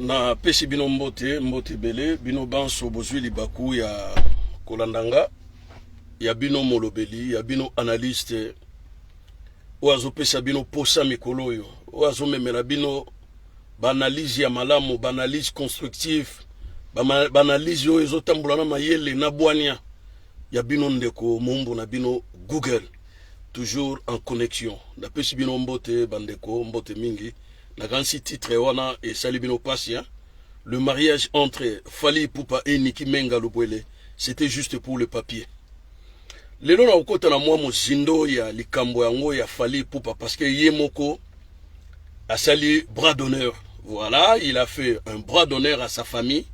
na pesi bino mbote bele bino banso bozwi libaku ya kolandanga ya bino molobeli ya bino analyste oazo pesa bino posa mikolo oyo oazo memela bino banalize ya malamu banalize constructive banalize oyo ezotambola na mayele na bwania ya bino ndeko mombo na bino Google toujours en connexion na pesi bino mbote bandeko mbote mingi na gansi titre wana et sali bino patient. Le mariage entre Fally Ipupa et Niki Menga Lubwele, c'était juste pour le papier. Lelo na ukota na mwa mozindo ya likambo yango ya Fally Ipupa parce que Yemoko a sali bras d'honneur. Voilà, il a fait un bras d'honneur à sa famille.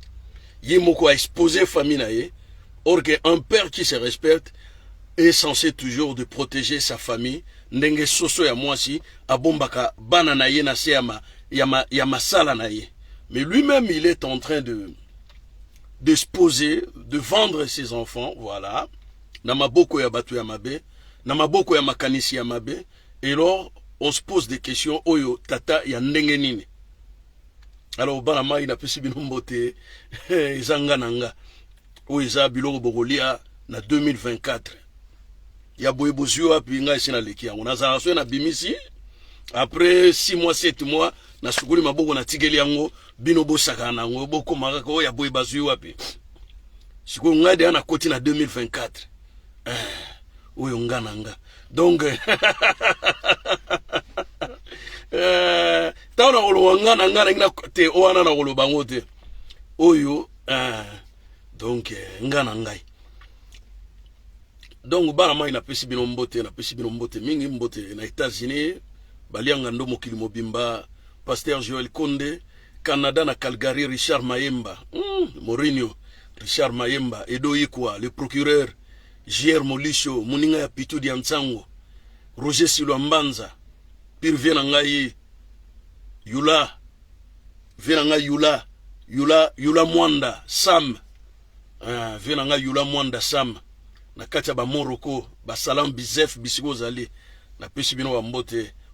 Yemoko a exposé famille naye. Or que un père qui se respecte est censé toujours de protéger sa famille. Ndenge soso ya mwasi abombaka bana na ye na se ya masala na ye. Mais lui-même, il est en train de d'exposer, de vendre ses enfants, voilà. Namaboko ya batu ya mabe, namaboko ya makanisi ya mabe. Et alors, on se pose des questions, oyo tata ya ndenge nini. Alors, banama ina pesi binombote, izanga nanga. Oyo za biloko bokolia na 2024. Ya boyebozio api nga esi na leki yango. Nazaraswe na bimisi, après 6 mois, 7 mois, na sukuli maboko na tigeli yango, bino bosaka nango, boko maraka oyo ya boyebozio wapi. Siko nga de na koti na 2024. Oyo nga nanga. Donc, taona olo nga nanga na te oana na olo bango te. Oyo, donc, nga nangai. Donc bana mai na pesi bino mbote mingi mbote na États-Unis balianga ndo mokili mobimba Pasteur Joël Konde Canada na Calgary Richard Mayemba Mourinho Richard Mayemba Edo Ikwa le procureur JR Molisho muninga ya Pitu dia Nsango Roger Silwambanza pire vena ngai Yula vena ngai Yula Mwanda Sam vena ngai Yula Mwanda Sam na kati ya ba Moroko ba Salam Bizef bisiko zali na pesi bino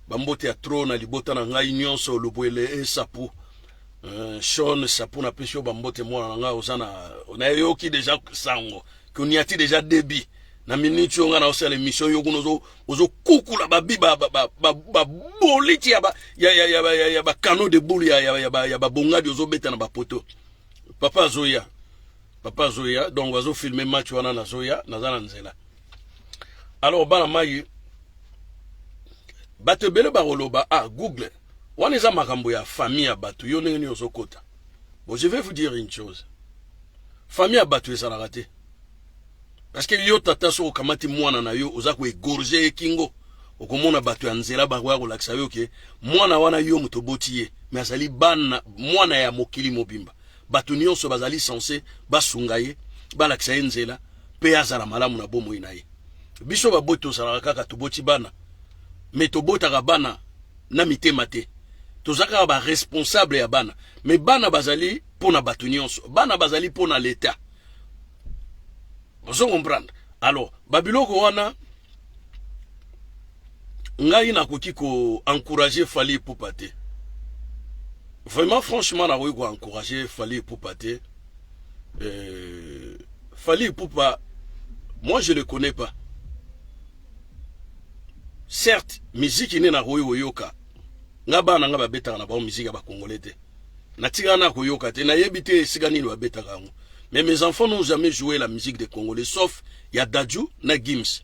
bambote ya tro na libota na ngai nyonso Lubwele e Sapu Sean Sapu na pesi bambote mwana na ngai osana na yoki deja sango kuniati deja debi na minute nga na osala émission yo kuno ozo kukula ba biba ba boliti ya ba kano de boule ya ba bongadi ozo beta na ba poto Papa Zoya, donc on va filmer match wana na Zoya, na zana nzela. Alors bana mai bato bele baroloba Google. Wana za makambo ya famille ya bato yo ndenge ni ozokota. Bon, je vais vous dire une chose. Famille ya bato ezala raté. Parce que yo tata so kamati mwana na yo ozako egorger kingo. Okomona bato ya nzela ba kwa kolakisa yo ke mwana wana yo mutoboti ye, mais azali bana mwana ya mokili mobimba. Bato nyonso bazali censé basunga ye balakisa ye nzela pe azala malamu na bomo ina ye biso baboto sala kaka toboti bana mais tobotaka bana na mitema te tozaka ba responsable ya bana mais bana bazali pona bato nyonso bana bazali pona l'état vous comprendre. Alors babiloko wana ngai nakoki ko encourager Fally Ipupa te. Vraiment, franchement, on a encouragé Fally Ipupa. Fally Ipupa, moi je ne le connais pas. Certes, musique n'est pas yoka. Ngaba na ngaba beta na ba musique ba congolais te. Na tika na yoka te na yebite sigani lo beta kango. Mais mes enfants n'ont jamais joué la musique des Congolais sauf ya Dadju na Gims.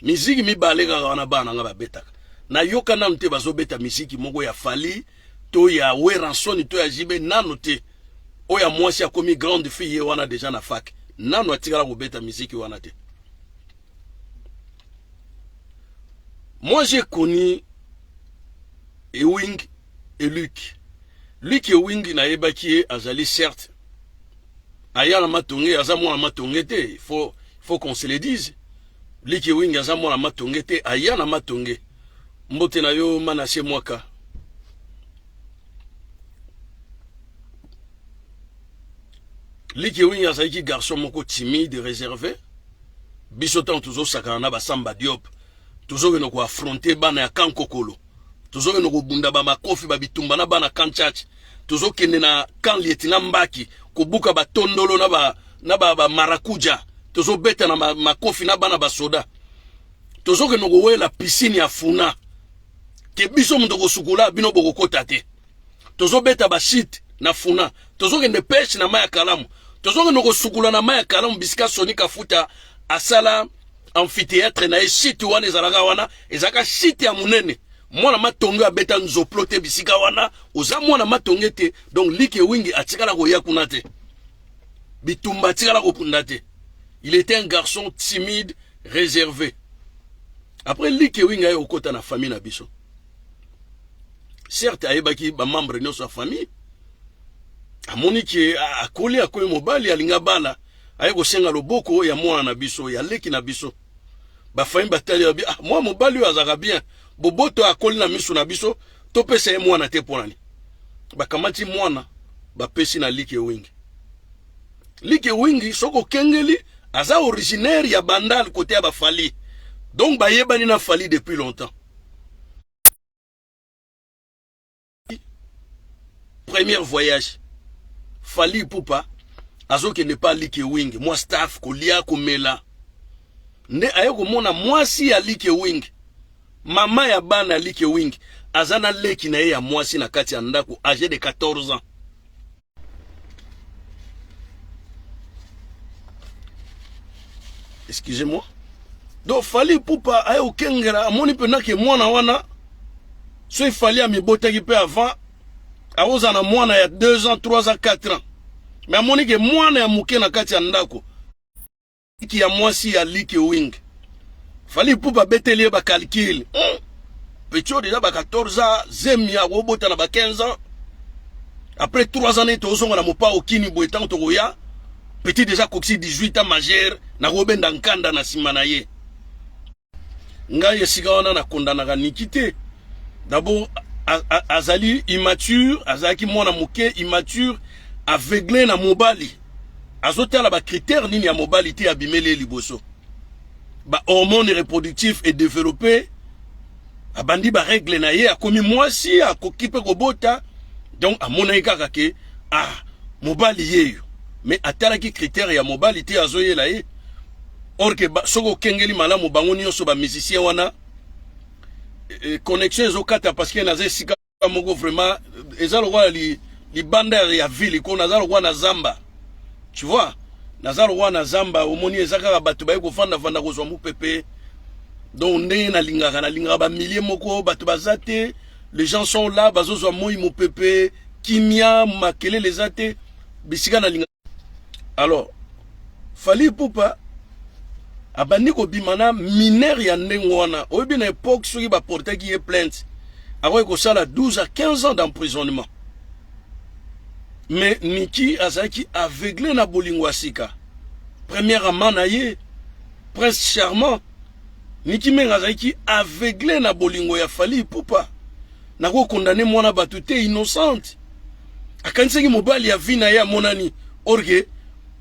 Musique mi balega wana ba na ngaba beta. Na yoka na mte bazo beta musique moko ya Fally to ya Weranson to ya Jibe nano te oya mwasi ya komi grande fille wana déjà na fac nano atikala kobeta musique wana te. Moi j'ai connu Ewing et Luc Ewing na ebaki azali certes aya na matonge azamo na matonge te, il faut qu'on se le dise. Luc Ewing azamo na matonge te aya na matonge mbote na yo Manase Mwaka. Luc Ewing azali garçon moko timide, réservé. Bisotan toujours sakana ba Samba Diop. Toujours no ko affronter bana ya Kankokolo. Toujours no ko bunda ba makofi ba bitumba na bana Kanchach. tozo kende na kan lieutenant Mbaki kobuka ba tondolo na ba marakuja tozo beta na makofi na bana ba soda tozo kende ko wela piscine ya Funa ke biso mundo ko sukula bino boko kota te tozo beta ba shit na Funa tozo kende pêche na maya kalamu tozo kende ko sukula na maya kalamu bisika sonika futa asala amphithéâtre na shit wana ezalaka wana ezaka shit ya munene mwana matonge abeta nzoplo te bisika wana oza mwana matonge te donc like wingi atikala ko yakuna te bitumba atikala ko punda te. Il était un garçon timide, réservé. Après like wingi ayo kota na famille na biso. Certes ayebaki ba membre de sa famille amoni ki akoli akoyi mobali alinga bala aye ko senga loboko ya mwana na biso ya leki na biso ba famille batali ya bi moi mobali azaka bien boboto akoli na miso na biso to pesa ye mwana te ponani bakamati mwana bapesi na like wingi soko kengeli aza originaire ya Bandal côté ya bafali donc bayebani na fali depuis longtemps. Premier voyage Fali Ipupa azoke ne pas like wingi moi staff kolia komela nde aye komona mwasi ya like wingi mama ya bana like wingi azana leki na ye ya mwasi na kati ya ndako âgé de 14 ans. Excusez-moi. Donc Fali Ipupa aye okengera amoni pena ke mwana wana so il fallait a mi botaki pe avant aoza na mwana ya 2 ans 3 ans 4 ans mais amoni ke mwana ya muke na kati ya ndako ki ya mwasi ya like wingi Fali Ipupa beteli ba calcul petit déjà ba 14 ans zemi ya robota na ba 15 ans après 3 années tozonga na mopa okini boetan tokoya petit déjà koksi 18 ans majeur na robenda nkanda na simana ye ngai esika wana na kondana nikite d'abord azali immature azaki mwana muke immature aveuglé na mobali azotala ba critère nini ya mobali te abimele liboso ba hormone reproductif est développé abandi ba règle na ye akomi mwasi akokipe kobota donc amona kaka ke mobali yeyo mais atalaki critère ya mobali te azoyela ye or que soko kengeli malamu bango nyonso ba musicien wana connexion ezokata parce que naze sika moko vraiment ezalo kwa li banda ya ville ko nazalo kwa na zamba tu vois nazalo kwa na zamba omoni ezaka bato baye ko fanda ko zwa mupepe donc ndenge na lingaka ba milliers moko bato bazate les gens sont là bazozwa moi mupepe kimia makele les ate bisika na linga. Alors Fali Ipupa abandi ko bimana mineur ya ndenge wana oyebi na époque soki ba portaki ye plainte akoki kosala 12 à 15 ans d'emprisonnement mais Niki azaki aveuglé na bolingo asika premièrement na ye prince charmant Niki menga azaki aveuglé na bolingo ya Fali Ipupa na ko condamné mwana batu te innocente akanisaki mobali ya vina ya monani orge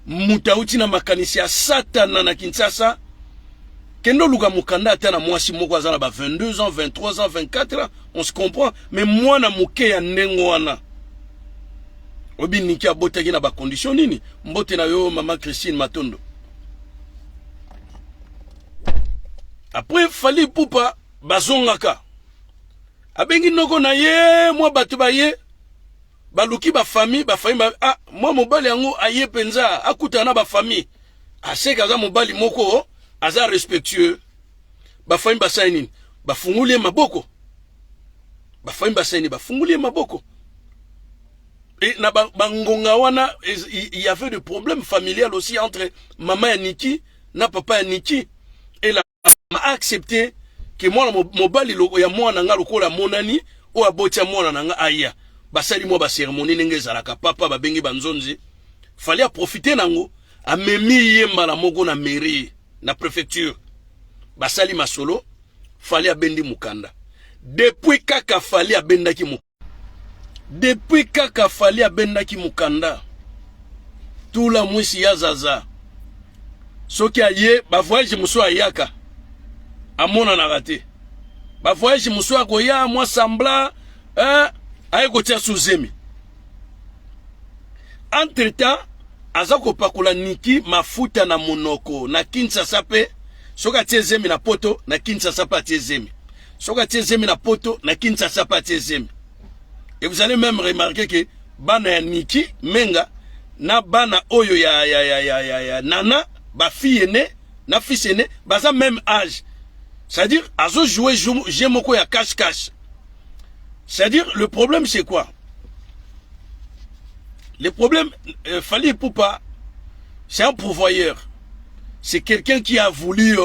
mutauti na makanisi ya satana na Kinshasa kendo luka mukanda ata na mwasi moko azana ba 22 ans 23 ans 24 ans on se comprend mais mwana muke ya ndengo wana obi Niki abotaki na ba condition nini mbote na yo mama Christine Matondo. Après Fali Ipupa bazongaka abengi noko na ye mwa batu ba ye baluki ba famille mwa mobali yango aye penza akuta na ba famille aseka za mobali moko aza respectueux ba famille basaini bafungulie maboko ba famille basaini bafungulie maboko et na bangonga wana il y avait des problèmes familiaux aussi entre maman ya Niki na papa ya Niki et la m'a accepté que moi mobali ya mwana nga lokola monani o abotia mwana nanga aya basali mo ba cérémonie ndenge zalaka papa babengi banzonzi fallait a profiter nango amemi yemba la moko na mairie na préfecture basali masolo fallait abendi mukanda depuis kaka fallait abendaki mukanda depuis kaka fallait abendaki mukanda tout la mwisi ya zaza soki aye ba voyage muso ayaka amona na raté ba voyage muso akoya mwa sambla aye kotia suzemi entre temps azako pakola Niki mafuta na monoko na Kinshasa pe soka tiezemi na poto na Kinshasa pa tiezemi soka tiezemi na poto na Kinshasa pa tiezemi. Et vous allez même remarquer que bana ya Niki menga na bana oyo ya nana ba fille aînée na fils aîné baza même âge. C'est-à-dire azo jouer jemoko ya cache-cache. C'est-à-dire le problème c'est quoi? Le problème Fally Ipupa c'est un pourvoyeur. C'est quelqu'un qui a voulu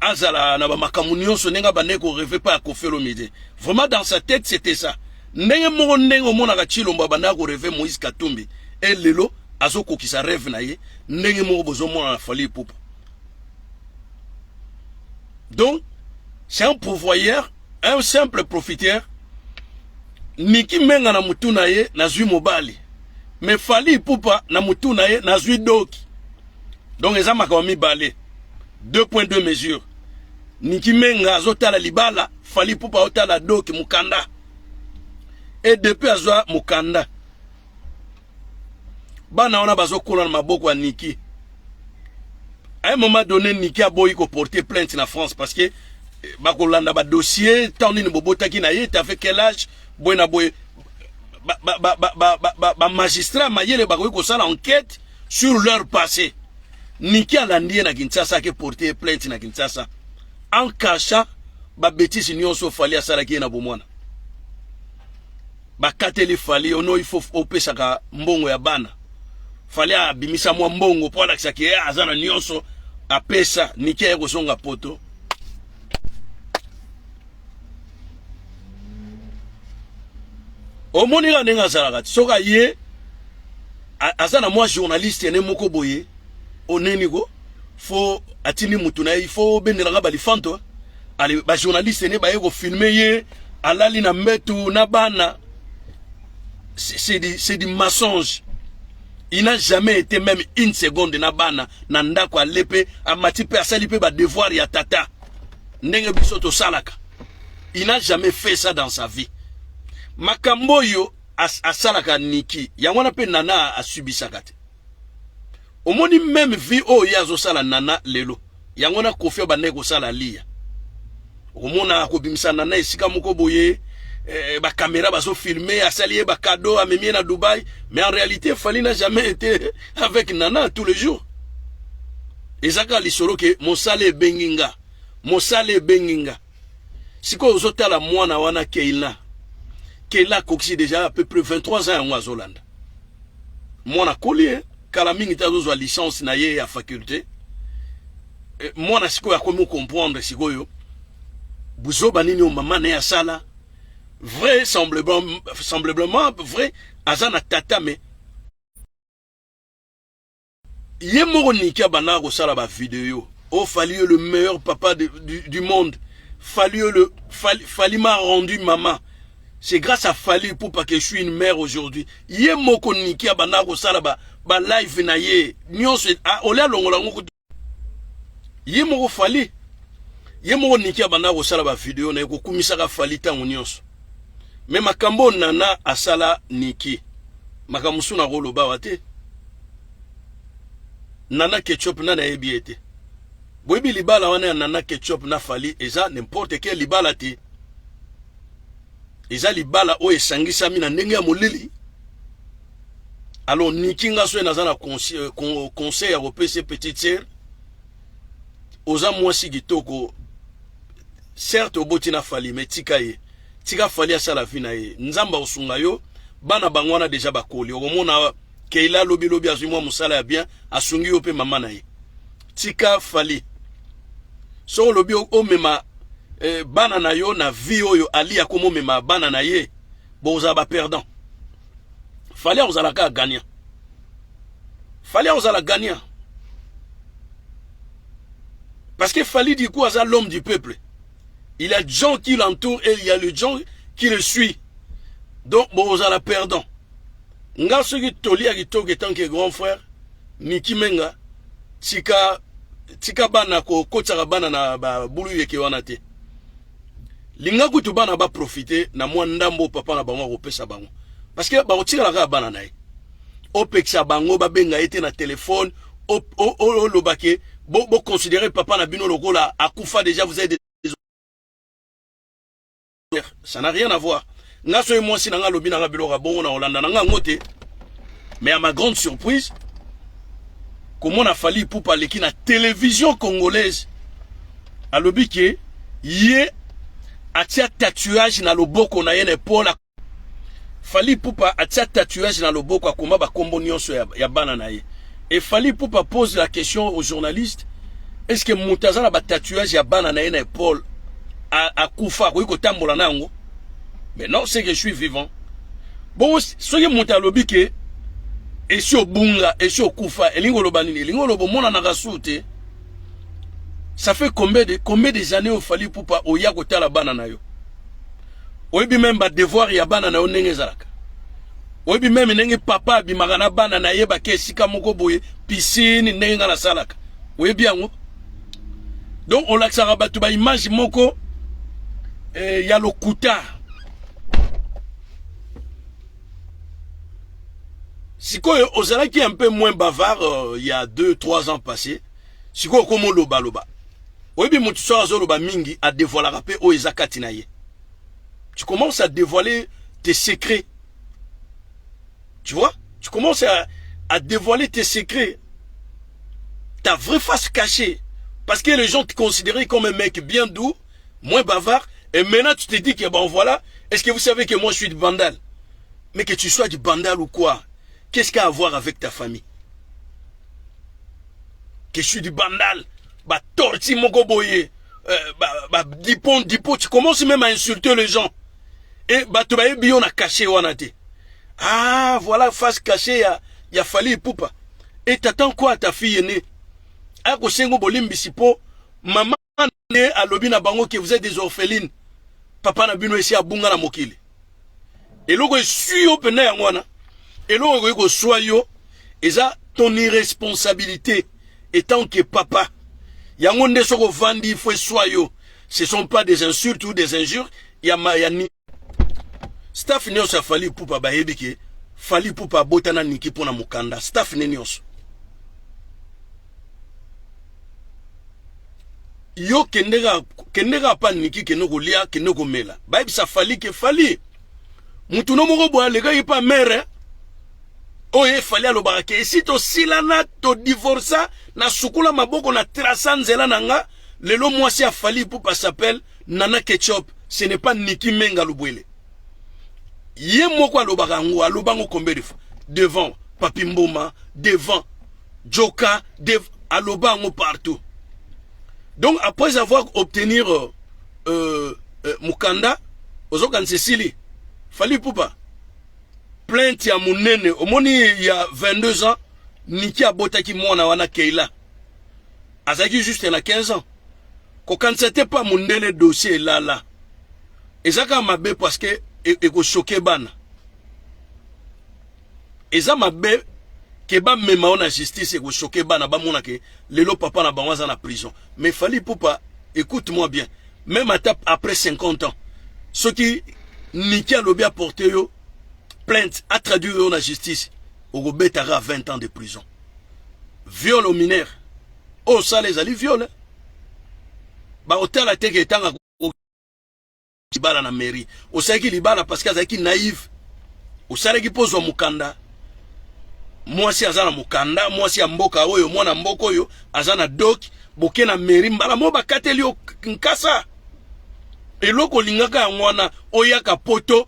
azala na ba makamunyo sonenga baneko rêver pas à Kofelo Mide. Vraiment dans sa tête c'était ça. Ndenge moko ndenge omona ka Chilombo banako rêver Moïse Katumbi et lelo azoko ki sa rêve na ye ndenge moko bozomona na Fally Ipupa. Donc c'est un pourvoyeur, un simple profiteur. Niki menga na mutu na ye na zui mobali. Mais Fally Ipupa na mutu na ye na zui doki. Donc eza makamami balé. 2.2 mesures. Niki menga azotala libala, Fally Ipupa otala doki mukanda. Et depuis azwa mukanda. Bana ona bazokola na maboko ya Niki. À un moment donné, Niki a boy ko porter plainte na France parce que bakolanda ba dossier tant ni bobota ki na ye t'as fait quel âge boy na boy magistrat mayele bakoy ko sala enquête sur leur passé. Niki a landie na Kinshasa ke porter plainte na Kinshasa en cachant ba bêtise nyonso Fally asala ki na bomwana. Ba kateli Fally ono il faut opesaka mbongo ya bana. Fally abimisa mwa mbongo po alakisa ki azana nyonso apesa Niki ya kosonga poto. Omoni la nenga zalakati soka ye azana moi journaliste ne moko boye oneni go fo atini mutu na il faut bendelanga balifanto ali ba journaliste ne ba yeko filmer ye alali na mbetu na bana. C'est du mensonge. Il n'a jamais été même une seconde na bana na ndako alepe amatipe asalipe ba devoir ya tata ndenge bisoto salaka. Il n'a jamais fait ça dans sa vie. Makambo yo asalaka Niki yangwana pe nana asubisaka te. Omoni même vie o yazo sala nana lelo yangwana kofia baneko sala lia. Omona akobimisa nana esika moko boye ba caméra bazo filmer asali ba cadeau amemie na Dubaï, mais en réalité Fally n'a jamais été avec nana tous les jours. Ezaka lisoro ke mosale benginga siko ozotala mwana wana Keila koksi déjà à peu près 23 ans en Zolanda. Mwana koli kala mingi tazo licence na ye ya faculté. Mwana siko ya komo comprendre siko yo. Buzo banini o mama na ya sala. Vraisemblablement vrai azana tata mais ye moko Niki abana ko sala ba vidéo. Oh Fally le meilleur papa du monde. Fally m'a rendu maman. C'est grâce à Fally Ipupa que je suis une mère aujourd'hui. Yé moko Niki abana ko sala ba live na ye. Nyonso ola longola ngoko. Yé moko Fally. Yé moko Niki abana ko sala ba vidéo na ko kumisa ka Fally tango nyonso. Mais makambo nana asala Niki. Makamusu na rolo ba wate. Nana ketchup nana ebiete. Boyebi libala wana nana ketchup na Fally eza n'importe quel libala te. Eza libala o esangisa mina ndenge ya molili. Alors Niki ngaso nazana conseil ya kopesa petite sœur. Oza mwasi kitoko. Certes oboti na Fally mais tika ye. Tika Fally asala vie na ye. Nzamba osunga yo bana bangwana déjà bakoli. Omona Keila lobi azwi mwa musala ya bien asungi yo pe mama na ye. Tika Fally. So lobi o mema bana na yo na vie oyo ali akomo mema bana na ye boza ba perdant. Fally ozala ka gagnant. Fally ozala gagnant. Parce que Fally du coup c'est l'homme du peuple. Il y a des gens qui l'entourent et il y a les gens qui le suivent. Donc bozala perdant. Nga soki toli akitoke tant que grand frère Niki menga tika bana ko kotaka bana na ba bulu yeke wana te. Linga kutu bana ba profiter na mwa ndambo papa na bango ko pesa bango. Parce que ba otika la bana nae. opeksa bango babenga ete na téléphone o lobake bo considérer papa na bino lokola akufa déjà vous êtes des... Ça n'a rien à voir. Nga so moi si nanga lobi nanga biloko bongo na Hollande nanga ngote. Mais à ma grande surprise, comment on a fallu pour parler qui na télévision congolaise à lobi ke yé atia tatouage na loboko na yene Paul Fali Poupa atia tatouage na loboko akoma ba kombo nyonso ya bana na ye. Et Fali Poupa pose la question aux journalistes, est-ce que Moutaza ba tatouage ya bana na yene Paul a kufa ko tambola nango? Mais non, c'est que je suis vivant. Bon, ce que Mouta lobi ke et si au bunga et si au kufa elingo lobanini elingo lobo mona na rasute. Ça fait combien des années au Fali Poupa au yakota la bana na yo? Oyebi même ba devoir ya bana na yo ndenge ezalaka. Oyebi même ndenge papa bimaka na bana na ye bake esika moko boye piscine ndenge nga na salaka. Oyebi yango. Donc on laksaka batu ba image moko ya lokuta. Sikoyo ozalaki un peu moins bavard il y a 2-3 ans passés. Sikoyo komo loba loba. Oyebi mutu so azoloba mingi a dévoiler rapé o ezakati na ye. Tu commences à dévoiler tes secrets. Tu vois? Tu commences à dévoiler tes secrets. Ta vraie face cachée. Parce que les gens te considéraient comme un mec bien doux, moins bavard. Et maintenant, tu te dis que bon voilà, est-ce que vous savez que moi je suis du bandal? Mais que tu sois du bandal ou quoi? Qu'est-ce qu'il y a à voir avec ta famille? Que je suis du bandal? Bah, torti mon goboye. Dipo, tu commences même à insulter les gens. Et bah, tu vas bien a caché wanate. Ah, voilà, face cachée, il a fallu Poupa. Et t'attends quoi à ta fille aînée? Ah, Kosengo Bolim Bisipo, maman né à Lobina Bango que vous êtes des orphelines. Papa n'a bino ici à Bunga na Mokili. Et l'ogo est suyo pena yangwana. Et l'ogo est soyo. Et ça, ton irresponsabilité, étant que papa. Yangonde soko vandi, il faut soyo. Ce ne sont pas des insultes ou des injures. Yama staff nyonso Fali Poupa bayebi ke Fali Poupa botana niki pona mukanda. Staff nyonso. Yo kendega pa niki kenoko lia kenoko mela. Bayebi sa Fali ke Fali. Mutu no moko boya lega yipa mere. Oye Fali alobaka ke si to silana to divorça na sukula maboko na trasa nzela nanga lelo mwasi ya Fali Poupa s'appelle Nana Ketchup. Ce n'est pas Niki Menga Lubwele. Yé moko alobaka ngo alobango combien de fois devant Papi Mboma, devant Joka, alobango partout. Donc après avoir obtenu Mukanda, Ozokan Cécilie, Fali Poupa plainte ya munene omoni il y a 22 ans Niki abotaki mwana wana Keila. Azaki juste il y a 15 ans. Quand c'était pas mundele dossier là. Et ça quand m'a parce que et ko choqué bana. Et ça m'a que ba même on a justice et ko choqué bana ba mona ke lelo papa na banwaza na prison. Mais Fali Poupa, écoute-moi bien. Même après 50 ans, ceux qui Niki a lobby a porté yo plainte a traduit en la justice au betara 20 ans de prison. Viol aux mineurs. Oh ça les ali viol. Ba hôtel a teke tanga libala na mairie. Osaki libala parce que azaki naïf. Osaki pozo mukanda. Moi si azana mukanda, moi si mboka oyo, mwana mboko oyo, azana dok, boke na mairie mbala mo bakateli o nkasa. Eloko lingaka ngwana oyaka poto.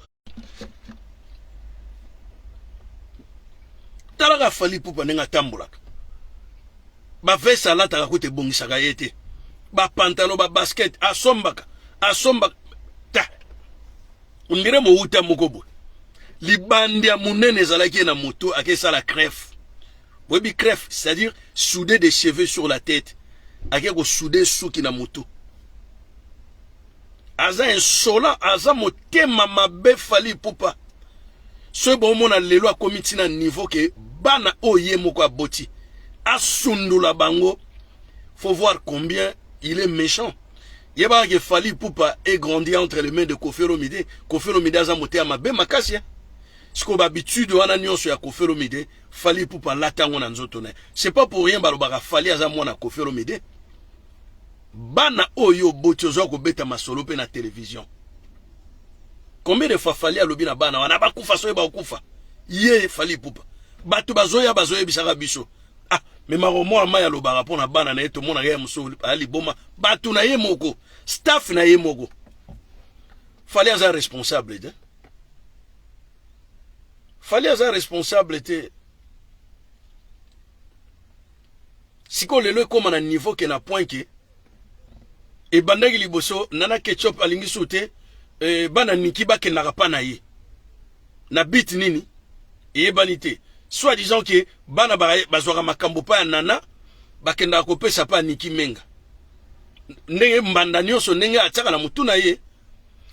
Talaka Fali Poupa nenga tambulaka. Ba vesa la taka kote bongisaka yete. Ba pantalon ba basket asombaka. Ta. Undire mo uta mokobo. Libandi ya munene zalaki na moto akesa la crève. Webi crève, c'est-à-dire souder des cheveux sur la tête. Akeko souder souki na moto. Aza insolent, aza motema mabe Fali Poupa. Ce bon mona lelo a komiti na niveau que bana oye moko aboti. Asundula bango. Faut voir combien il est méchant. Yeba que Fali Poupa est grandi entre les mains de Kofi Olomide. Kofi Olomide aza moté à mabe makasi. siko habitude wana nyonso ya Koffi Olomide Fally Ipupa latango na nzoto na. C'est pas pour rien balobaka Fally aza mwana Koffi Olomide. Bana oyo botozo ko beta masolo pe na télévision. Combien de fois Fally alobi na bana wana bakufa so ba kufa. Ye Fally Ipupa. Batu bazoya bisaka biso. Ah, mais maromo ama ya lobaka pona bana na eto mona ya muso ali boma. Batu na ye moko, staff na ye moko. Fally aza responsable de. Fally aza responsable te. Siko lelo koma na niveau ke na point ke e bandaki liboso nana ketchup alingi soute bana niki bakendaka pa na ye na bit nini eyebanite soit disant que bana bazwaka makambo pa ya nana bakendaka kopesa pa niki menga ndenge mbanda nyonso ndenge atiaka na mutu na ye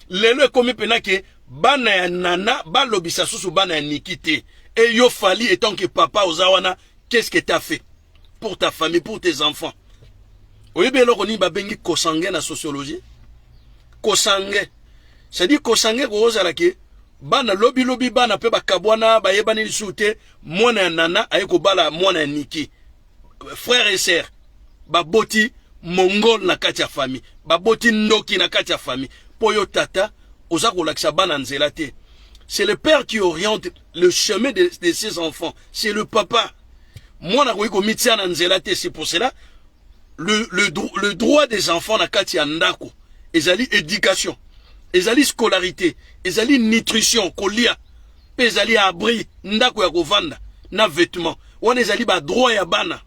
lelo ekomi pena ke bana ya nana balobisa susu bana ya niki te et yo Fally étant que papa ozawana qu'est-ce que t'as fait pour ta famille, pour tes enfants? Oyebi eloko ni babengi kosange na sociologie. Kosange. C'est-à-dire kosange ko ozala ke bana lobi bana pe bakabwana bayebani lisute mwana ya nana ayeko bala mwana ya niki. Frères et sœurs baboti mongol na kati ya famille, baboti ndoki na kati ya famille. Poyo tata oza kolakisa bana nzela te. C'est le père qui oriente le chemin de ses enfants. C'est le papa. Mwana ko mitia na nzela te. C'est pour cela le droit des enfants na kati ya ndako ezali éducation, ezali scolarité, ezali nutrition kolia, pe ezali abri ndako ya kovanda na vêtements. Wana ezali ba droit ya bana.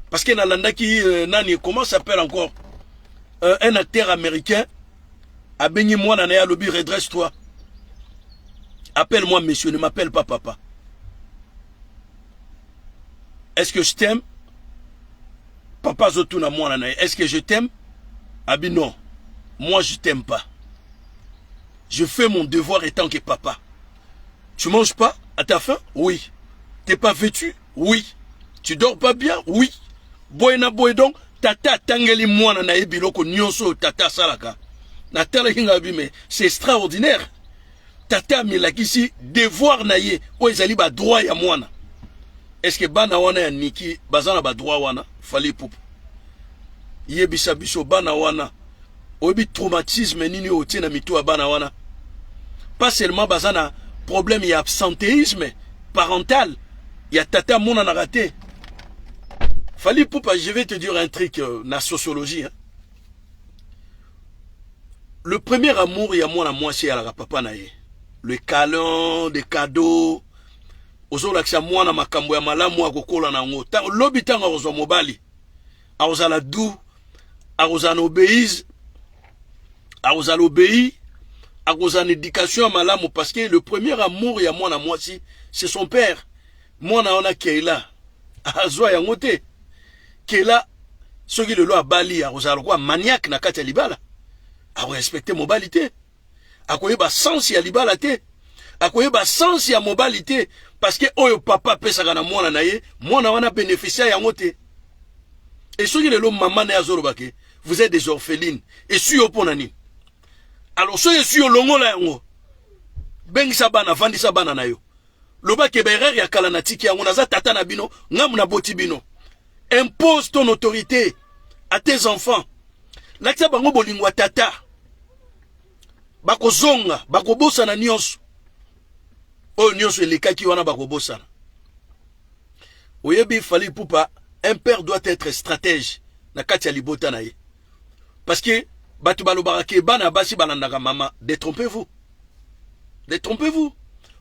Parce que na landaki nani comment s'appelle encore un acteur américain a bengi mwana na ya lobi redresse-toi. Appelle-moi monsieur, ne m'appelle pas papa. Est-ce que je t'aime? Papa Zotuna mwana, est-ce que je t'aime? Abi non. Moi je t'aime pas. Je fais mon devoir étant que papa. Tu manges pas à ta faim? Oui. T'es pas vêtu? Oui. Tu dors pas bien? Oui. Boyna boydon, tata tangeli mwana na ebiloko nyonso tata salaka. Na tala hinga bi mais c'est extraordinaire. Tata milakisi devoir na ye o ezali ba droit ya mwana. Est-ce que bana wana ya niki bazana ba droit wana? Fally Ipupa yebisa biso bana wana oyebi traumatisme nini otie na mitu ya bana wana. Pas seulement bazana problème ya absentéisme parental ya tata mona na raté. Fally Ipupa, je vais te dire un truc na sociologie hein. Le premier amour ya mwana mwasi ya la papa na ye, le câlin, des cadeaux ozolakisa mwana makambo ya malamu akokola na ngo lobi tanga ozwa mobali aozala du aozana obéise aozala obéi akozana éducation malamu parce que le premier amour ya mwana mwasi c'est son père. Mwana ona keila azwa yango te keila soki lelo abali akozala kwa maniaque na kati ya libala akorespecte mobali te akoyeba sens ya libala te akoyeba sens ya mobali te parce que oyo papa pesaka na mwana na ye mwana wana bénéficiaire yango te. Et soki lelo maman na azoloba ke vous êtes des orphelines et si yo pona nini alors soki si yo longola yango bengisa bana vandisa bana na yo loba ke berere ya kala na tiki yango naza tata na bino ngamu na boti bino. Impose ton autorité à tes enfants. Lakisa bango bolingwa tata bakozonga bakobosana nyonso oyo nyonso elekaki wana bakobosana. Oyebi Fally Ipupa, un père doit être stratège na kati ya libota na ye. Parce que batu balobaka ke bana basi balandaka mama, détrompez-vous. Détrompez-vous.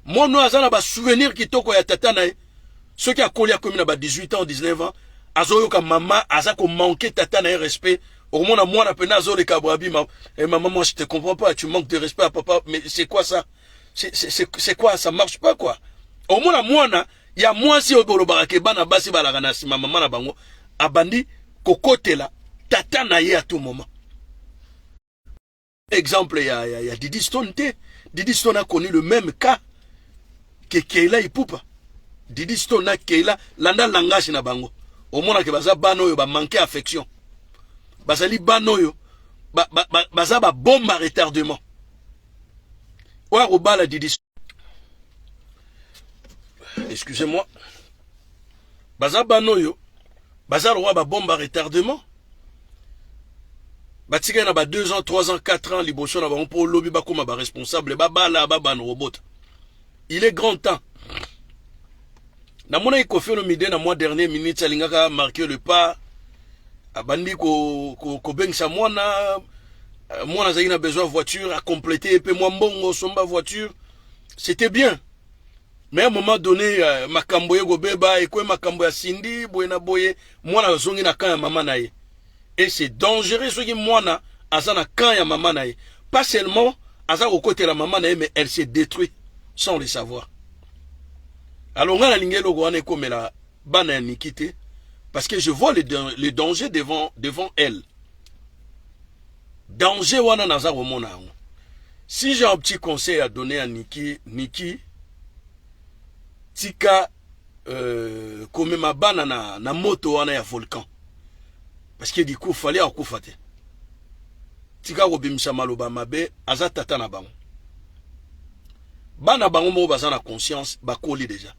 Moi no azana ba souvenir kitoko ya tata na ye. Ceux qui a collé comme na ba 18 ans, 19 ans, azoyoka mama azako manquer tata na ye respect. Au moins moi na pena azole kabrabi maman moi je te comprends pas, tu manques de respect à papa, mais c'est quoi ça? C'est quoi, ça marche pas quoi. Au moins moi na ya moi si obolobaka ke bana basi balaka na sima mama na bango abandi kokotela tata na ye à tout moment. Exemple il y a Didi Stone te. Didi Stone a connu le même cas que Keila Ipupa. Didi Stone na Keila landa langage na bango. Au moins que baza bano yo ba manquer affection. Bazali bano yo baza ba bombe à retardement. Wa robala Didi Stone. excusez-moi. Baza banoyo, baza roi ba bombe à retardement. Batika na ba 2 ans, 3 ans, 4 ans, liboso na ba on pour lobby ba comme ba responsable, ba bala ba ban robot. Il est grand temps. Na mona ikofi no mide na mois dernier minute alingaka marquer le pas. Abandi ko bengsa mwana a besoin de voiture à compléter et puis moi mbongo somba voiture. C'était bien. Mais à un moment donné, makambo ye gobeba et quoi makambo ya sindi boyena boye mwana zongi na kan ya mama na ye. Et c'est dangereux ce qui mwana aza na kan ya mama na ye. Pas seulement aza au côté de la maman na ye, mais elle s'est détruite sans le savoir. Alors on a l'ingelo wana comme la bana nikité parce que je vois le danger devant elle. Danger wana naza komona yango. Si j'ai un petit conseil à donner à Niki tika comme ma bana na moto wana ya volcan. Parce que du coup fallait akufate. Tika ko bimisa maloba mabe aza tata na bango. Bana bango mo baza na conscience bakoli déjà.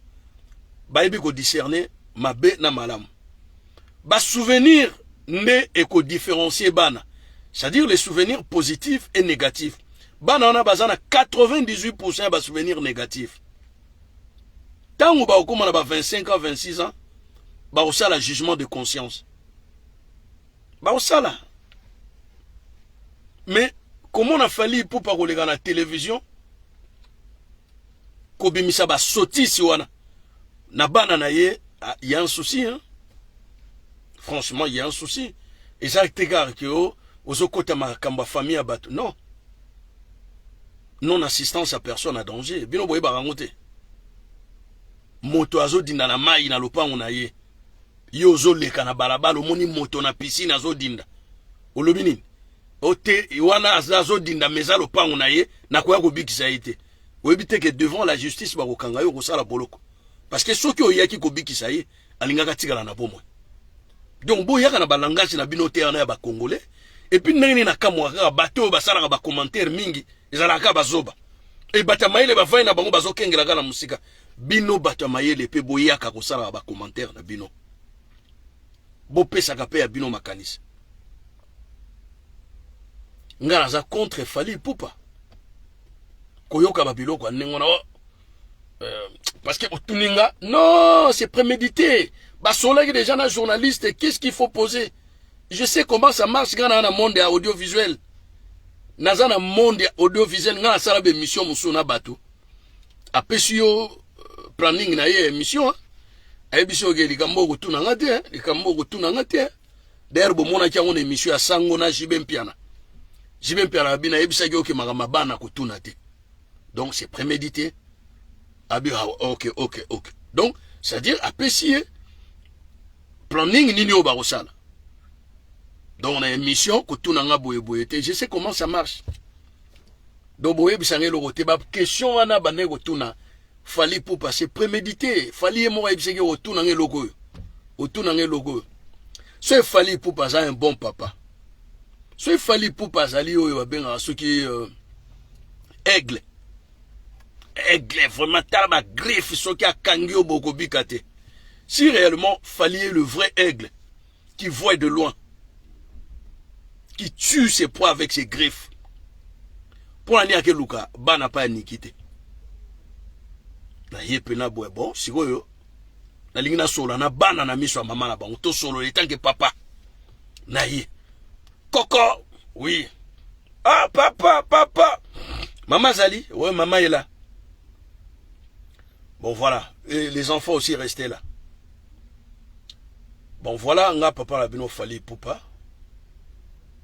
Ba yebi ko discerner mabe na malamu. Ba souvenir ne et ko différencier bana. C'est-à-dire les souvenirs positifs et négatifs. Bana on a besoin de 98% de souvenirs négatifs. Tant que on a 25 ans, 26 ans, on a le jugement de conscience. On a là. Mais comment on a fallu pour parler dans la télévision? Kobimisa ba soti si wana. Na bana na ye, il y a un souci. Hein? Franchement, il y a un souci. Et ça, c'est que aux côtés de ma famille à battre. Non. Non-assistance à personne à danger. Bino boye barangote. Moto azo dinda na mai na lopango na ye. Yo zo leka na balabala omoni moto na piscine azo dinda. Olobi nini? Ote wana azo dinda meza lopango na ye na koya ko bikisa ite. Oyebi te que devant la justice ba ko kanga yo ko sala boloko. Parce que soki oyaki ko bikisa ye alingaka tikala na bomoi. Donc boyaka na balangasi na bino te na ba congolais. Et puis nani na kamwa ka bato basala ba commentaire mingi ezalaka bazoba. Et batamayele ba vaina bango bazokengela kana musika. Bino batamayele pe boyaka ko sala ba commentaire na bino. Bo pesa ka pe ya bino makanisi. Ngala za contre Fally Ipupa. Koyoka ba biloko nengona parce que otuninga non, c'est prémédité. Bah soleil des gens journalistes, qu'est-ce qu'il faut poser? Je sais comment ça marche dans le monde audiovisuel. Dans le monde audiovisuel, dans la émission musuna bateau. Après si yo planning na ye émission, émission ke likambo ko tuna ngate, likambo ko tuna ngate. D'ailleurs bo mona kia on émission ya sango na Jibempiana. Jibempiana bina yebisa ke oke makama bana ko tuna te. Donc c'est prémédité. Abi OK. Donc c'est-à-dire apprécier planning nini o barosala. Donc on a une mission que tout n'a boye. Je sais comment ça marche. Donc boye bisange lo roté ba question wana bané ko tuna Fally Ipupa c'est prémédité. Fally mo ebisenge o tuna nge logo. O tuna nge logo. Ce Fally Ipupa za un bon papa. Ce Fally Ipupa zali oyo ba benga soki aigle. Aigle vraiment tala griffe soki akangi o boko bikate. Si réellement Fally est le vrai aigle qui voit de loin, qui tue ses proies avec ses griffes, pour la niake luka, ba n'a pas nikité. Na yepena boy bon, si yo, na lingina solo na bana na miso maman na bango to solo le tant que papa. Na ye. Coco, oui. Ah papa. Maman Zali, ouais maman est là. Bon voilà, et les enfants aussi restaient là. Bon voilà, nga papa la bino Fally Ipupa.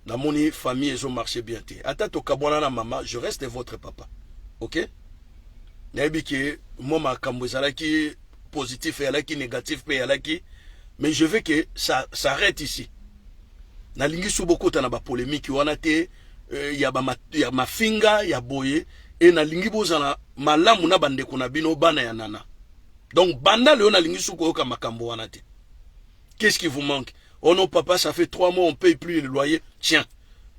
Na moni famille ils ont marché bien té. Ata to kabona na maman, je reste votre papa. OK? Nayebi ke moi ma kambozala ki positif et la ki négatif pe la ki, mais je veux que ça s'arrête ici. Na lingi sou beaucoup na ba polémique wana té ya ma finga ya boye et na lingi bozana malamu na bande ko na bino bana ya nana. Donc banda le na lingi sou ko ka makambo wana té. Qu'est-ce qui vous manque? Oh non, papa, ça fait 3 mois, on ne paye plus le loyer. Tiens,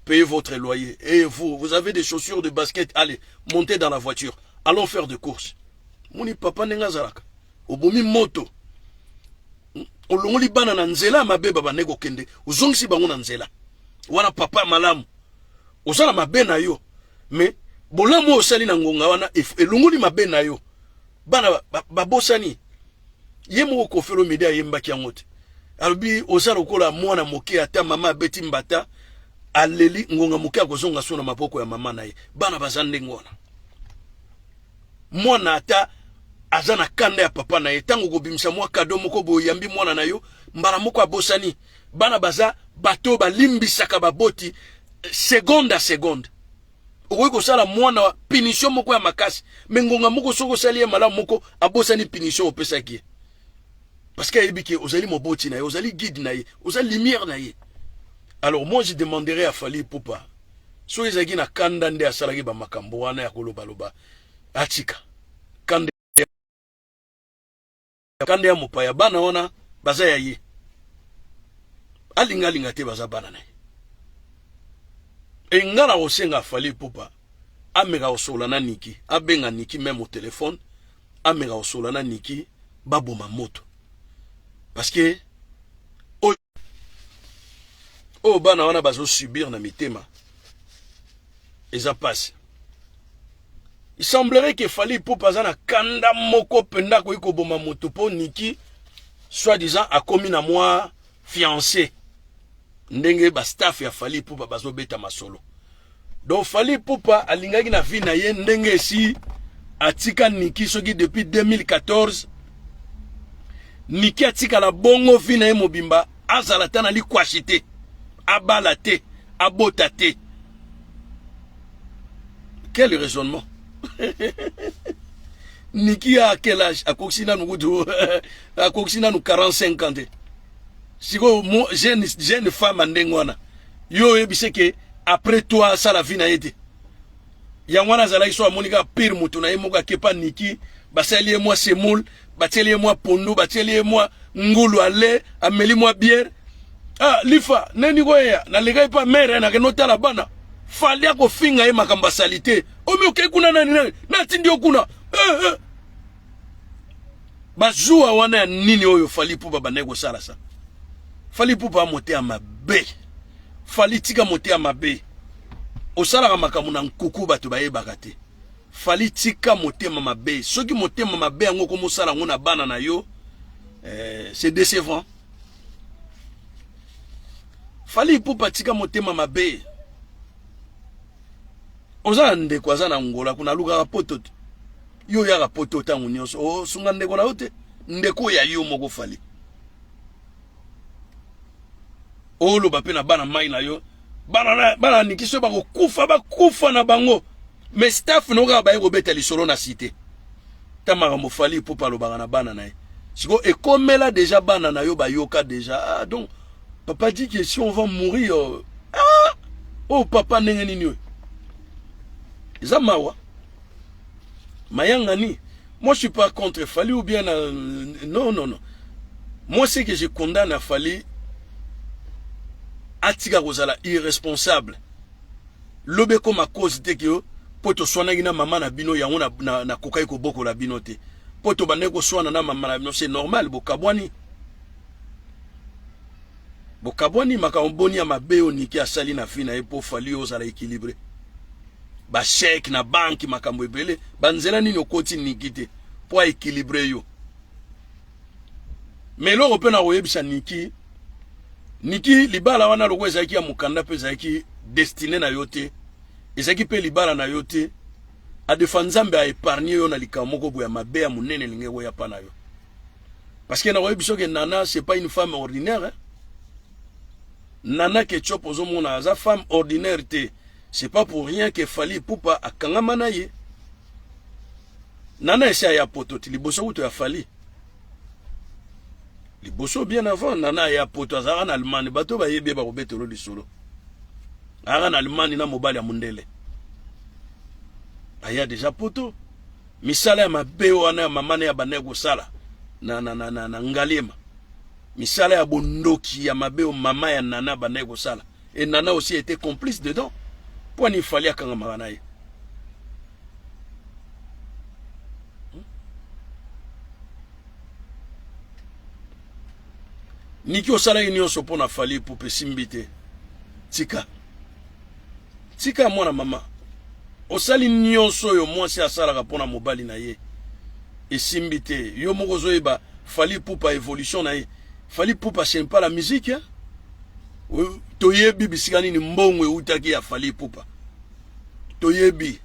payez votre loyer. Et vous avez des chaussures de basket. Allez, montez dans la voiture. Allons faire des courses. Moni papa nenga zalaka. obomi moto olongoli bana na nzela mabe baba nego kende uzongisi bango na nzela wana papa malamu osala mabe na yo mais bolamu osali na ngonga wana elongoli mabe na yo bana babosani ye moko kofelo media yembaki yango te alobi osala kola mwana moke ata mama beti mbata aleli ngonga moke akozonga so na mapoko ya mama na ye bana bazande ngona mwana ata azana kanda ya papa na ye tango kobimisa mwa kado moko boyambi mwana na yo mbala moko abosani bana baza bato balimbisaka baboti seconde à seconde okoki kosala mwana punition moko ya makasi me ngonga moko soko osali ye malamu moko abosani punition opesaki ye parce que ayebi ke ozali moboti na ye ozali guide na ye ozali lumière na ye. Alors moi je demanderai à Fally Ipupa so ezalaki na kanda nde asalaki bamakambo wana ya kolobaloba atika kanda ya mopaya bana wana baza ya ye alinga te baza bana na ye e nga na kosenga Fally Ipupa ameka kosola na Niki abenga Niki même au téléphone ameka kosola na Niki baboma moto parce que oh bana wana bazo subir na mitema eza passe. Il semblerait que Fally Ipupa za na kanda moko penda ko ikoboma moto po Niki soi-disant a commis na moi fiancé ndenge ba staff ya Fally Ipupa bazo beta masolo. Donc Fally Ipupa alingaki na vie na ye ndenge si atika Niki soki depuis 2014 Niki atika la bongo vie na ye mobimba azala tana li kwashite abala te abota te. Quel raisonnement. Niki a quel âge? A Koksina nous 45 ans. Si vous jeune femme andengwana yo ebise que après toi ça la vie na yete. Yangwana zala iso amonika pire mutu na yemoka kepa Niki basali moi semoule bateli moi pondo bateli moi ngulu ale ameli moi bière. Ah lifa neni goya na lega pa mere na kenota la bana Fally ko finga ye makamba salite omi oke kuna nani na tindi okuna bazua wana nini oyo Fally Ipupa banego sala sa Fally Ipupa mote ya mabe Fally tika mote ya mabe osala makambo na nkuku bato bayebaka te Fally tika mote ya mabe soki mote ya mabe yango ko mosala ngona bana na yo c'est décevant. Fally Ipupa tika mote ya mabe oza ndeko aza na ngola kuna luka poto yo ya poto tangu nyonso o sunga ndeko na ote ndeko ya yo moko Fally olo bape na bana mai na yo bana Niki so bakufa na bango mais staff no ga ba yego beta lisolo na cité tamara mo Fally Ipupa lo bana bana na ye siko ekomela déjà bana na yo ba yoka déjà donc papa dit que si on va mourir oh papa ndenge nini yo Zamawa Mayangani. Moi je suis pas contre Fally ou bien non. Moi c'est que je condamne à Fally atika kozala irresponsable. Lobe comme à cause de que poto swana gina mama na bino yango na kokai ko boko la bino te. Poto baneko swana na mama na bino c'est normal bokabwani. Bokabwani makamboni ya mabeo Niki asali na fina e po Fally ozala équilibré. Ba chèque na banki makambo ebele banzela nini okoti Niki te po équilibrer yo mais lo opena oyebisa Niki libala wana loko ezaki ya mukanda pe ezaki destiné na yo te ezaki pe libala na yo te a defanzambe a épargner yo na likamoko boya mabe ya munene linge ya pa na yo parce que na oyebiso ke Nana c'est pas une femme ordinaire hein? Nana Ketchup ozomona aza femme ordinaire te. C'est pas pour rien que Fally Ipupa a kangamana ye. Nana essa ya poto ti liboso uto ya Fally. Liboso bien avant Nana ya poto azara na Allemagne bato ba yebe ba robetelo lisolo. Ara na Allemagne na mobali ya mundele. Aya déjà poto. Misala ya mabe wana ya mamane ya banego sala na ngalema. Misala ya bondoki ya mabe o mama ya Nana banego sala. Et Nana aussi était complice dedans. Pourquoi il fallait quand même niki osala nyonso pona Fally Ipupa simbite tika tika mwana mama osali nyonso oyo mwasi asalaka pona mobali na ye esimbite yo moko zoyeba Fally Ipupa évolution na ye Fally Ipupa c'est pas la musique hein? Toyebi bisikani ni mbongo eutaki ya Fally Ipupa toyebi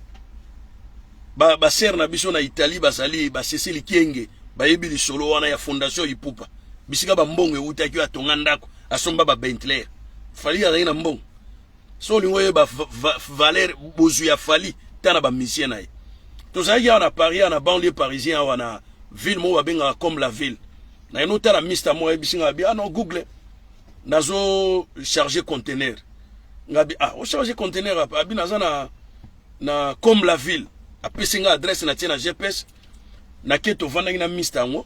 ba ser na biso na Italie basali ba Cécile Kienge bayebi li solo wana ya fondation Ipupa bisika ba mbongo eutaki ya tonga ndako asomba ba Bentley Fally azali na mbongo so lingo ye ba Valère bozu ya Fally tana ba musicien na ye tozali ya na Paris na banlieue parisien wana ville mo babenga comme la ville na eno tala mista mo ebisinga bi non Google nazo charger conteneur ngabi o charger conteneur abi naza na comme la ville apesinga adresse na tina GPS na ke to vanda na mista ngo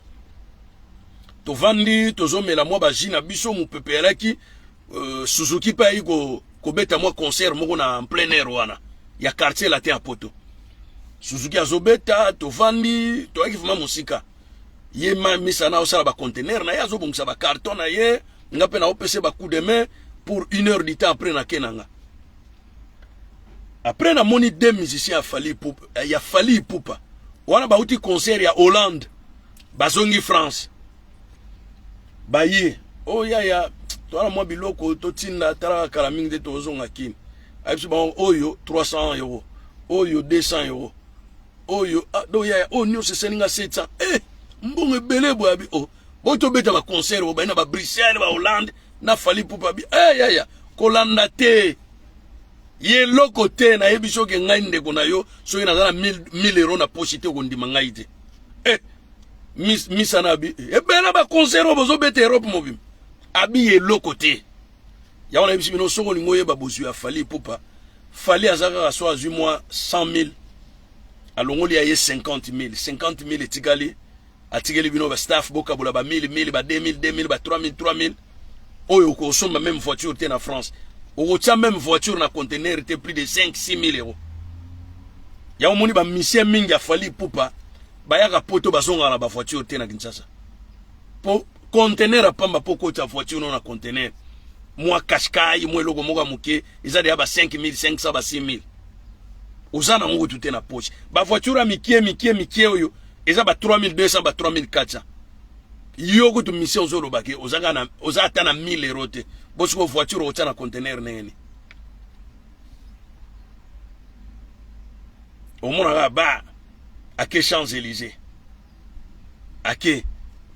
to vandi tozomela mo ba jina biso mu pepelaki Suzuki pa iko ko beta mo concert moko na en plein air wana ya quartier latin à poto Suzuki azobeta to vandi to akifuma musika ye ma misa na osala ba conteneur na yazo bongisa ba carton na ye ngape na opese ba coup de main pour 1 heure du temps après na kenanga après na moni deux musiciens ya Fally Ipupa ya Fally Ipupa wana ba uti concert ya Hollande bazongi France baye oh ya toana mwa biloko totinda tala kala mingi de tozonga kini ayiso ba oyo 300 euros oyo 200 euros oyo do ya o nyo se seninga 700 mbongo ebele bo abi boto beta ba concert bo baina ba Bruxelles ba Hollande na Fally Ipupa bi ya kolanda te ye loko te na yebiso ke ngai ndeko na yo so ina zana 1000 euros na poche te ko ndima ngai te misana bi ebela ba concert bozo beta Europe mobim abi ye loko te ya wana yebiso bino soko lingo ye ba bozu ya Fally Ipupa Fally azaka so azu moi 100 000 alongoli ya ye 50 000 etikali atikeli bino ba staff boka bola ba 1000 ba 2000 ba 3000 oyo ko somba même voiture te na France o tia même voiture na conteneur te plus de 5-6 000 euros ya omoni ba mission mingi ya Fally Ipupa bayaka poto bazonga na ba voiture te na Kinshasa po conteneur pamba poko ta voiture na conteneur moi kashkai moi logo moga muke izadi ya ba 5500 ba 6000 uzana ngo tout na poche ba voiture mikie oyo eza ba 3200 ba 3400 yoko tu mission zolo bake ozata na 1000 euros te bosko voiture o tana conteneur nene o mona ba ake Champs-Élysées ake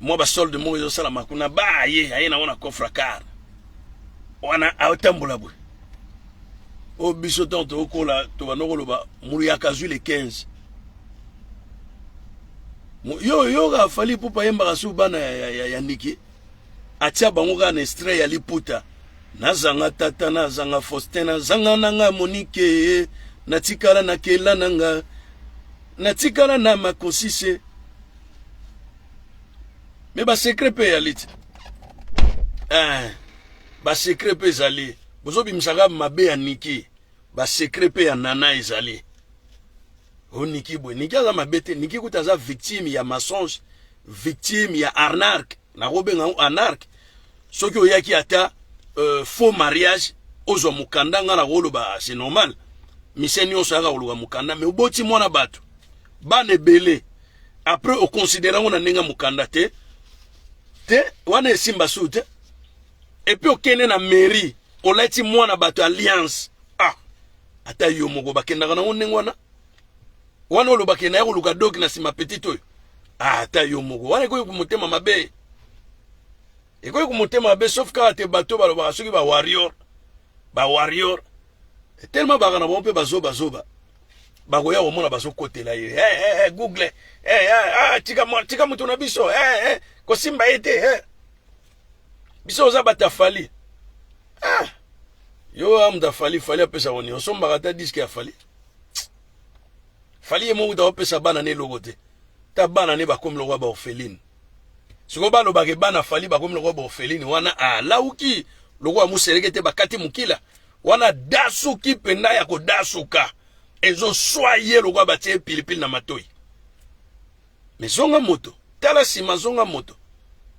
moi ba solde mo yo sala makuna ba ye ayena wana coffre car wana atambola bwe o biso tonto okola to banoko ba muri akazu le 15 yo ga Fally Ipupa yemba kasu bana ya Niki atia bango ga na extrait ya Liputa nazanga tata nazanga Faustin nazanga nanga Monique natikala na kela nanga natikala na makosise me ba secret pe ya lit ba secret pe zali bozo bimsaka mabe ya Niki ba secret pe ya nana ezali o Niki bwe Niki aza mabete Niki kutaza victime ya mensonge victime ya arnaque na robenga arnaque soki oyaki ata faux mariage ozo mukanda nga na woloba c'est normal miseni on saka woloba mukanda mais oboti mwana bato bane belé après o considérer on nenga mukanda te wana esimba sute et puis okene na mairie olati mwana bato alliance ata yo moko bakenda kana onenga wana olobake na yoluka dog na sima petit oyo ata yo moko wana ko kumutema mabe eko kumutema mabe sauf ka te bato baloba soki ba warrior tellement bakana bompe bazoba bagoya omona bazokotela ye Google tika mutu na biso ko simba ete biso za bata Fally yo amda Fally apesa woni osomba kata disque ya Fally Fally mo uta opesa bana ne logote ta bana ne bakomi lokwa ba orpheline siko ba lo bake bana Fally bakomi lokwa ba orpheline wana lauki lokwa muserekete bakati mukila wana dasuki penda ya ko dasuka ezo soye lokwa batie pilipili na matoi mais zonga moto tala sima zonga moto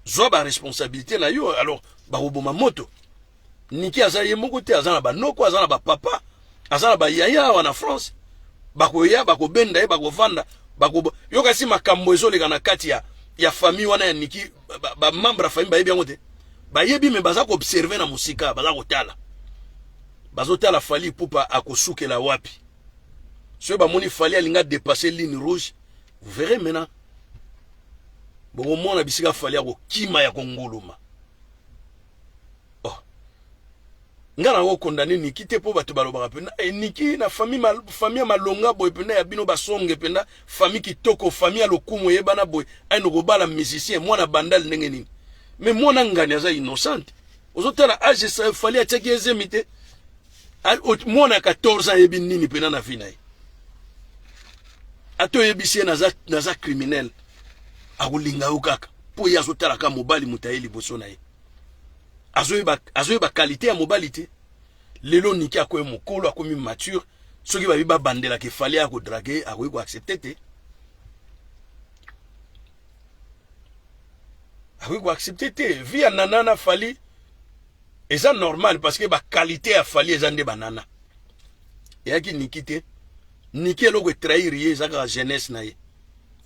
Zwa ba responsabilité na yo alors ba oboma moto. Niki azaye moko te azana ba noko azana ba papa azana ba yaya wana France. Bakoya bakobenda ye bakovanda bako yo kasi makambo ezoleka na kati ya famille wana ya Niki ba membre famille ba yebi yango te. Ba yebi me baza ko observer na musika baza kotala. Bazotala Fally Ipupa akosukela wapi. Ce ba moni Fally alinga dépasser ligne rouge. Vous verrez maintenant. Bon au moins na bisika Fally ako kima ya kongoloma. Oh. Ngana ko condamner Niki te po bato balobaka pena Niki na famille malonga boy pena ya bino basonge pena famille kitoko famille lokumu yebana boy ay no kobala musicien mwana bandal ndenge nini. Mais mwana ngani aza innocent. Ozotala age sa Fally ateki ezemite. Mwana 14 ans yebi nini pena na vie na ye. Ato yebisi naza criminel. Akolinga yo kaka. Po ya azotala ka mobali mutayeli boso na ye. Azoye ba qualité ya mobali te. Lelo Niki akoye mokolo akomi mature. Soki ba biba bandela ke Fally ako draguer akoye ko accepter te. Akoye ko accepter te. Vie nanana Fally et ça normal parce que ba qualité a Fally ezande banana. Et qui Niki te. Niki eloko trahir ye zaka jeunesse na ye.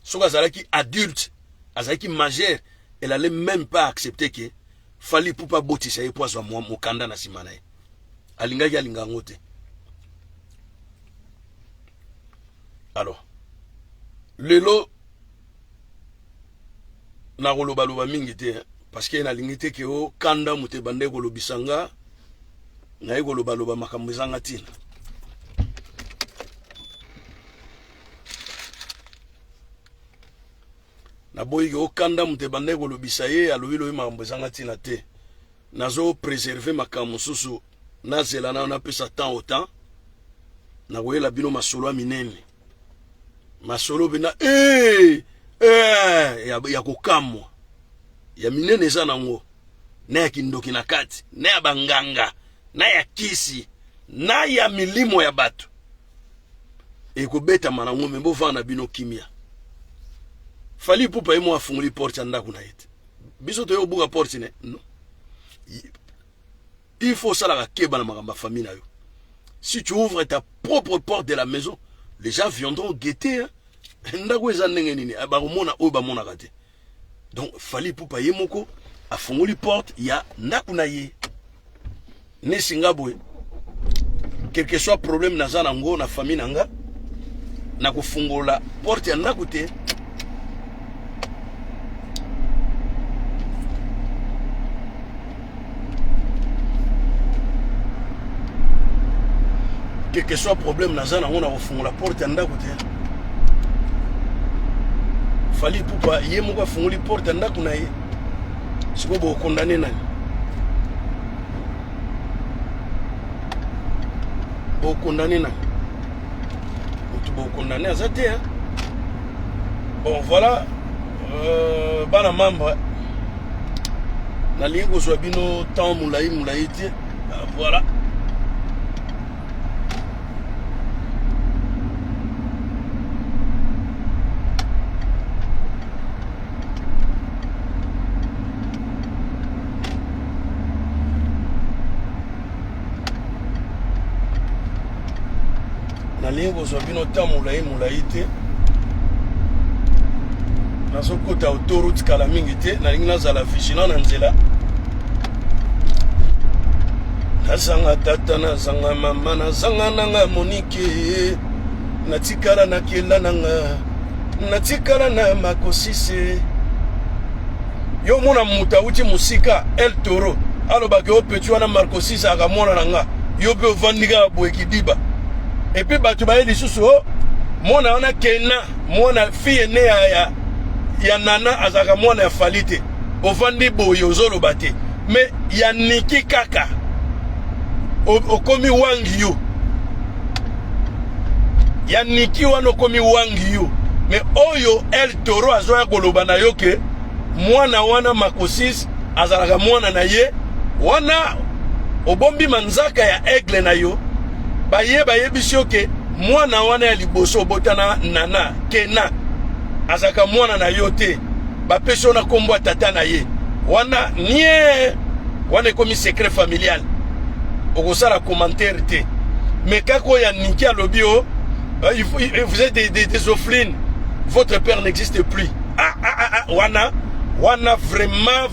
Soka zalaki adulte, azalaki majeur, elle allait même pas accepter que Fally Ipupa botisa ye poisson mokanda na simana ye. Alingaki alinga ngote. Alors, lelo na koloba mingi te parce que na lingite ke o kanda mute bande kolobisanga na koloba makambo ezanga tina. Na boyi o kanda mute bande kolobisa ye alobi makambo ezanga tina te. Nazo préserver makambo susu na zela na pesa temps au temps. Na koyela bino masolo minene. Masolo bina ya kokamwa. Ya minene eza nango. Na ya kindoki na kati, na ya banganga, na ya kisi, na ya milimo ya bato. Ekobeta manango membo vana bino kimia. Fally Ipupa emo afunguli porte ndako na yete. Biso to yo buka porte ne. Non. Il faut ça la keba na makamba famille na yo. Si tu ouvres ta propre porte de la maison, les gens viendront guetter. Ndako eza ndenge nini abakomona oyo bamona kate. Donc Fally Ipupa yemoko afunguli porte ya ndako na ye. Ne singabwe. Quel que soit problème naza nango na famille nanga na kofungola porte ya ndako te. Quel que soit problème naza nango na kofungola porte ya ndako te. Fally Ipupa yemoko afunguli porte ya ndako na ye. Siko bo condamné nani. Bo condamné nani. Bo condamné azate hein. Bon voilà bana membre na lingo so bino temps moulayi te. Voilà. Nalingo zo bino temps moulayi te. Nazo kota autoroute kala mingi te, nalingi nazala vigilant na nzela. Nazanga tata, nazanga mama, nazanga nanga Monique. Natikala na kela nanga, natikala na makosise. Yo mona muta uti musika El Toro. Aloba ke opetu wana Marcosise akamona nanga. Yo pe vandiga bo ekidiba. Et puis batu ba yeli susu mona wana kena mona fille ne ya nana azaka mona ya Fally te. Ovandi boyo zolo bate. Mais ya Niki kaka. Okomi wangi yo. Ya Niki wana okomi wangi yo. Mais oyo El Toro azoya koloba na yo ke mwana wana Marcosise azalaka mwana na ye wana obombi manzaka ya aigle na yo. Baye bisioke mwana wana ya liboso botana nana kena azaka mwana na yote ba peso na kombo tata na ye wana nie wana comme secret familial okosala commentaire te mais kako ya niki alobio vous êtes des offlines, votre père n'existe plus. Wana vraiment